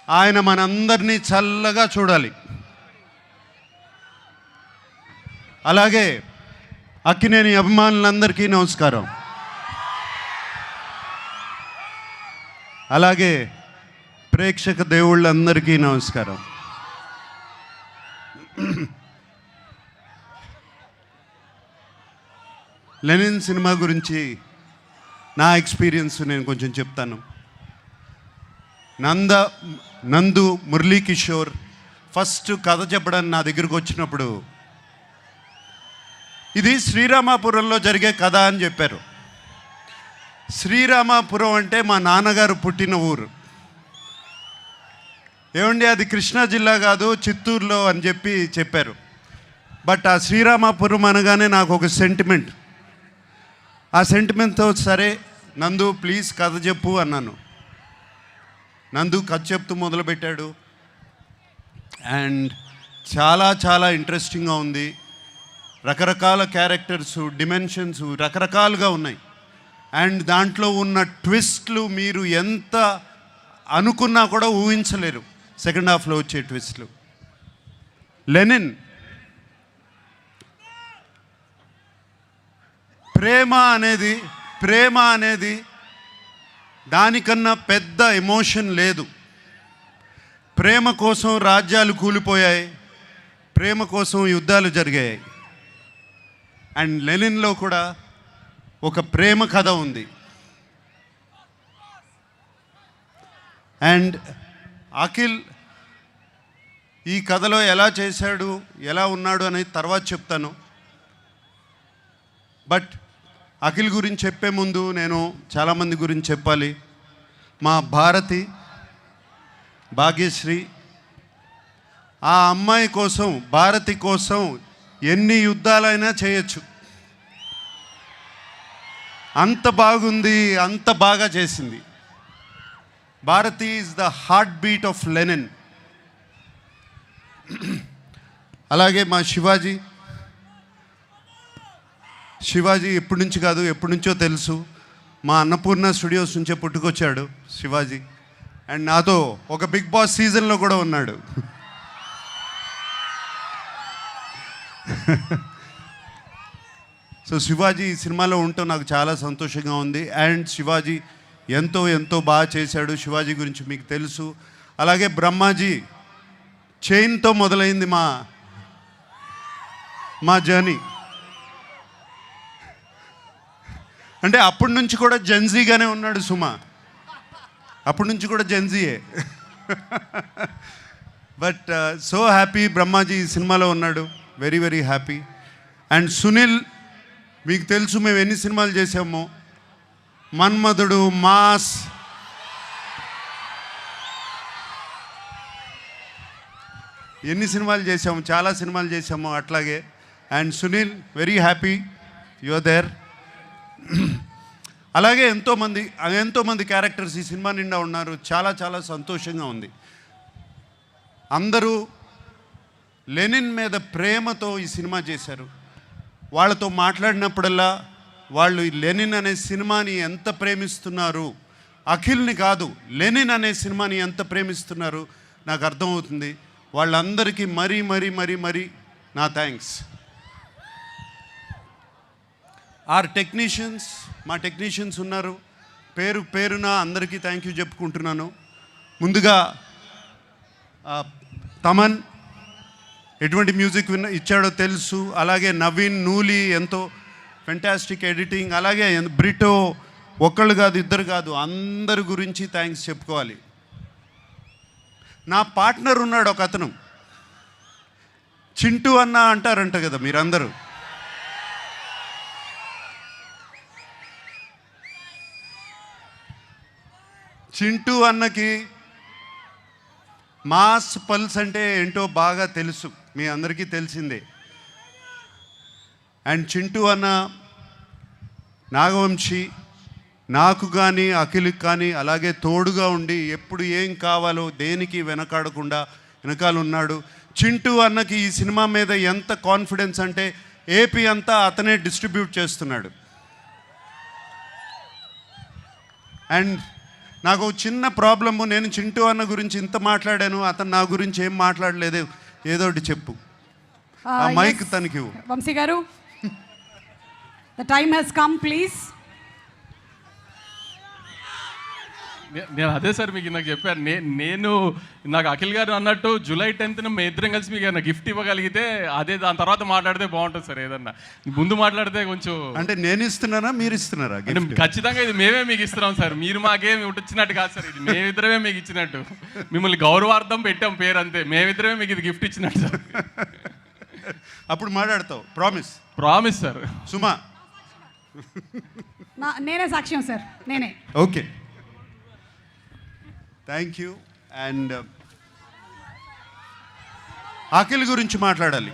ఆయన మనందరినీ చల్లగా చూడాలి. అలాగే అక్కినేని అభిమానులందరికీ నమస్కారం. అలాగే ప్రేక్షక దేవుళ్ళందరికీ నమస్కారం. లెనిన్ సినిమా గురించి నా ఎక్స్పీరియన్స్ నేను కొంచెం చెప్తాను. నందు మురళీ కిషోర్ ఫస్ట్ కథ చెప్పడానికి నా దగ్గరకు వచ్చినప్పుడు ఇది శ్రీరామాపురంలో జరిగే కథ అని చెప్పారు. శ్రీరామాపురం అంటే మా నాన్నగారు పుట్టిన ఊరు. ఏమండి అది కృష్ణా జిల్లా కాదు, చిత్తూరులో అని చెప్పారు. బట్ ఆ శ్రీరామాపురం అనగానే నాకు ఒక సెంటిమెంట్. ఆ సెంటిమెంట్తో సరే నందు ప్లీజ్ కథ చెప్పు అన్నాను. నందు కథ చెప్తూ మొదలుపెట్టాడు. అండ్ చాలా చాలా ఇంట్రెస్టింగ్గా ఉంది. రకరకాల క్యారెక్టర్స్, డిమెన్షన్స్ రకరకాలుగా ఉన్నాయి. అండ్ దాంట్లో ఉన్న ట్విస్ట్లు మీరు ఎంత అనుకున్నా కూడా ఊహించలేరు. సెకండ్ హాఫ్లో వచ్చే ట్విస్ట్లు. లెనిన్ ప్రేమ అనేది దానికన్నా పెద్ద ఎమోషన్ లేదు. ప్రేమ కోసం రాజ్యాలు కూలిపోయాయి, ప్రేమ కోసం యుద్ధాలు జరిగాయి. అండ్ లెనిన్లో కూడా ఒక ప్రేమ కథ ఉంది. అండ్ అఖిల్ ఈ కథలో ఎలా చేశాడు, ఎలా ఉన్నాడు అనేది తర్వాత చెప్తాను. బట్ అఖిల్ గురించి చెప్పే ముందు నేను చాలామంది గురించి చెప్పాలి. మా భాగ్యశ్రీ, ఆ అమ్మాయి కోసం, భారతి కోసం ఎన్ని యుద్ధాలైనా చేయొచ్చు. అంత బాగుంది, అంత బాగా చేసింది. Bharathi is the heartbeat of Lenin. అలాగే మా శివాజీ ఎప్పటి నుంచి కాదు, ఎప్పటి నుంచో తెలుసు. మా అన్నపూర్ణ స్టూడియోస్ నుంచే పుట్టుకొచ్చాడు శివాజీ. అండ్ నాతో ఒక బిగ్ బాస్ సీజన్లో కూడా ఉన్నాడు. సో శివాజీ ఈ సినిమాలో ఉంటూ నాకు చాలా సంతోషంగా ఉంది. అండ్ శివాజీ ఎంతో ఎంతో బాగా చేశాడు. శివాజీ గురించి మీకు తెలుసు. అలాగే బ్రహ్మాజీ చైన్తో మొదలైంది మా జర్నీ. అంటే అప్పటి నుంచి కూడా జెన్జీగానే ఉన్నాడు సుమా. అప్పటి నుంచి కూడా జెన్జీయే. బట్ సో హ్యాపీ బ్రహ్మాజీ ఈ సినిమాలో ఉన్నాడు. Very very happy. And Sunil మీకు తెలుసు మేము ఎన్ని సినిమాలు చేసామో. మన్మధుడు, మాస్, ఎన్ని సినిమాలు చేసాము, చాలా సినిమాలు చేసాము అట్లాగే. And Sunil very happy you are there. అలాగే ఎంతోమంది క్యారెక్టర్స్ ఈ సినిమా నిండా ఉన్నారు. చాలా చాలా సంతోషంగా ఉంది. అందరూ లెనిన్ మీద ప్రేమతో ఈ సినిమా చేశారు. వాళ్ళతో మాట్లాడినప్పుడల్లా వాళ్ళు లెనిన్ అనే సినిమాని ఎంత ప్రేమిస్తున్నారు, అఖిల్ని కాదు లెనిన్ అనే సినిమాని ఎంత ప్రేమిస్తున్నారు నాకు అర్థమవుతుంది. వాళ్ళందరికీ మరీ నా థ్యాంక్స్. మా టెక్నీషియన్స్ ఉన్నారు. పేరున అందరికీ థ్యాంక్ యూ చెప్పుకుంటున్నాను. ముందుగా తమన్ ఎటువంటి మ్యూజిక్ ఇచ్చాడో తెలుసు. అలాగే నవీన్, నూలి ఎంతో ఫెంటాస్టిక్ ఎడిటింగ్. అలాగే బ్రిటో ఒక్కళ్ళు కాదు, ఇద్దరు కాదు, అందరి గురించి థ్యాంక్స్ చెప్పుకోవాలి. నా పార్ట్నర్ ఉన్నాడు ఒక అతను, చింటూ అన్న అంటారంట కదా మీరందరూ. చింటూ అన్నకి మాస్ పల్స్ అంటే ఏంటో బాగా తెలుసు, మీ అందరికీ తెలిసిందే. అండ్ చింటూ అన్న నాగవంశీ నాకు కానీ అఖిల్కి కానీ అలాగే తోడుగా ఉండి ఎప్పుడు ఏం కావాలో దేనికి వెనకాల ఉన్నాడు. చింటూ అన్నకి ఈ సినిమా మీద ఎంత కాన్ఫిడెన్స్ అంటే ఏపీ అంతా అతనే డిస్ట్రిబ్యూట్ చేస్తున్నాడు. అండ్ నాకు ఒక చిన్న ప్రాబ్లము, నేను చింటూ అన్న గురించి ఇంత మాట్లాడాను, అతను నా గురించి ఏం మాట్లాడలేదు, ఏదో ఒకటి చెప్పు. ఆ మైక్ తనకి ఇవ్వు. వంశీ గారు, the time has come, please. నేను అదే సార్ మీకు నాకు చెప్పాను, నేను నాకు అఖిల్ గారు అన్నట్టు జూలై 10th మేము ఇద్దరం కలిసి మీకు ఏదైనా గిఫ్ట్ ఇవ్వగలిగితే అదే, దాని తర్వాత మాట్లాడితే బాగుంటుంది సార్. ఏదన్నా ముందు మాట్లాడితే కొంచెం, అంటే నేను ఇస్తున్నానా మీరు ఇస్తున్నారా? ఖచ్చితంగా ఇది మేమే మీకు ఇస్తున్నాం సార్, మీరు మాకేమి ఇచ్చినట్టు కాదు సార్, ఇది మేమిద్దరమే మీకు ఇచ్చినట్టు, మిమ్మల్ని గౌరవార్థం పెట్టాం పేరు అంతే, మేమిద్దరమే మీకు ఇది గిఫ్ట్ ఇచ్చినట్టు సార్. అప్పుడు మాట్లాడతావు, ప్రామిస్. Promise sir. సుమా, నేనే సాక్ష్యం సార్, నేనే. Okay, thank you. And Akhil గురించి మాట్లాడాలి.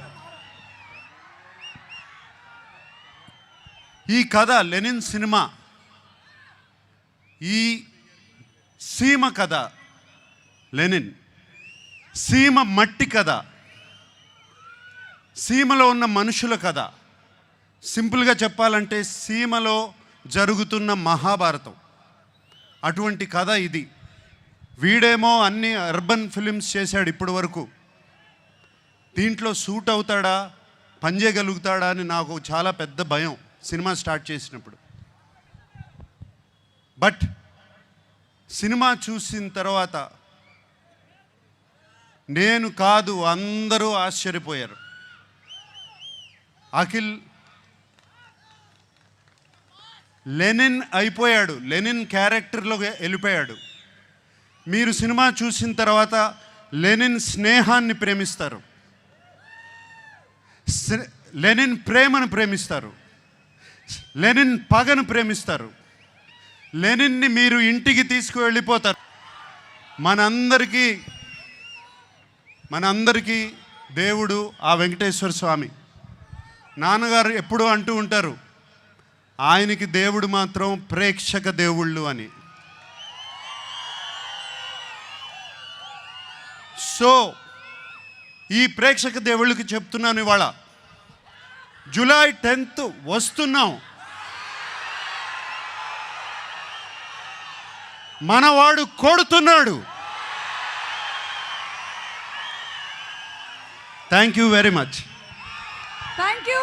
ఈ కథ లెనిన్ సినిమా, ఈ సీమ కథ, లెనిన్ సీమ మట్టి కథ, సీమలో ఉన్న మనుషుల కథ. సింపుల్గా చెప్పాలంటే సీమలో జరుగుతున్న మహాభారతం, అటువంటి కథ ఇది. వీడేమో అన్ని అర్బన్ ఫిలిమ్స్ చేశాడు ఇప్పటి వరకు, దీంట్లో సూట్ అవుతాడా, పనిచేయగలుగుతాడా అని నాకు చాలా పెద్ద భయం సినిమా స్టార్ట్ చేసినప్పుడు. బట్ సినిమా చూసిన తర్వాత నేను కాదు అందరూ ఆశ్చర్యపోయారు. అఖిల్ లెనిన్ అయిపోయాడు, లెనిన్ క్యారెక్టర్లో వెళ్ళిపోయాడు. మీరు సినిమా చూసిన తర్వాత లెనిన్ స్నేహాన్ని ప్రేమిస్తారు, లెనిన్ ప్రేమను ప్రేమిస్తారు, లెనిన్ పగను ప్రేమిస్తారు, లెనిన్ని మీరు ఇంటికి తీసుకువెళ్ళిపోతారు. మనందరికీ దేవుడు ఆ వెంకటేశ్వర స్వామి. నాన్నగారు ఎప్పుడూ అంటూ ఉంటారు, ఆయనకి దేవుడు మాత్రం ప్రేక్షక దేవుళ్ళు అని. సో ఈ ప్రేక్షక దేవుళ్ళకి చెప్తున్నాను, ఇవాళ జూలై 10th వస్తున్నాం, మనవాడు కొడుతున్నాడు. Thank you very much. Thank you